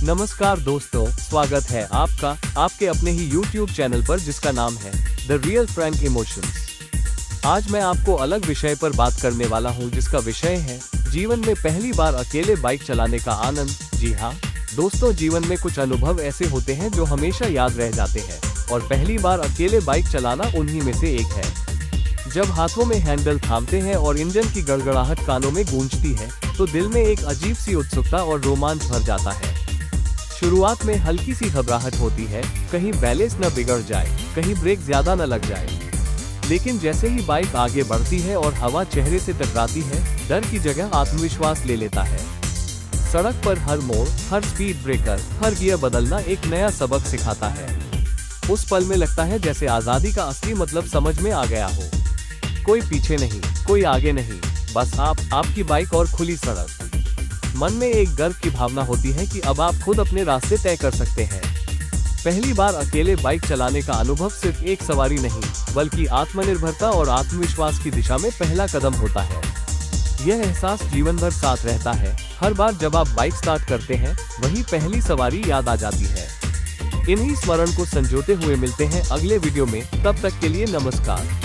नमस्कार दोस्तों, स्वागत है आपका आपके अपने ही YouTube चैनल पर जिसका नाम है द रियल फ्रैंक इमोशंस। आज मैं आपको अलग विषय पर बात करने वाला हूं, जिसका विषय है जीवन में पहली बार अकेले बाइक चलाने का आनंद। जी हाँ दोस्तों, जीवन में कुछ अनुभव ऐसे होते हैं जो हमेशा याद रह जाते हैं, और पहली बार अकेले बाइक चलाना उन्हीं में से एक है। जब हाथों में हैंडल थामते हैं और इंजन की गड़गड़ाहट कानों में गूंजती है, तो दिल में एक अजीब सी उत्सुकता और रोमांच भर जाता है। शुरुआत में हल्की सी घबराहट होती है, कहीं बैलेंस न बिगड़ जाए, कहीं ब्रेक ज्यादा न लग जाए। लेकिन जैसे ही बाइक आगे बढ़ती है और हवा चेहरे से टकराती है, डर की जगह आत्मविश्वास ले लेता है। सड़क पर हर मोड़, हर स्पीड ब्रेकर, हर गियर बदलना एक नया सबक सिखाता है। उस पल में लगता है जैसे आजादी का असली मतलब समझ में आ गया हो। कोई पीछे नहीं, कोई आगे नहीं, बस आपकी बाइक और खुली सड़क। मन में एक गर्व की भावना होती है कि अब आप खुद अपने रास्ते तय कर सकते हैं। पहली बार अकेले बाइक चलाने का अनुभव सिर्फ एक सवारी नहीं, बल्कि आत्मनिर्भरता और आत्मविश्वास की दिशा में पहला कदम होता है। यह एहसास जीवन भर साथ रहता है। हर बार जब आप बाइक स्टार्ट करते हैं, वही पहली सवारी याद आ जाती है। इन्हीं स्मरण को संजोते हुए मिलते हैं अगले वीडियो में। तब तक के लिए नमस्कार।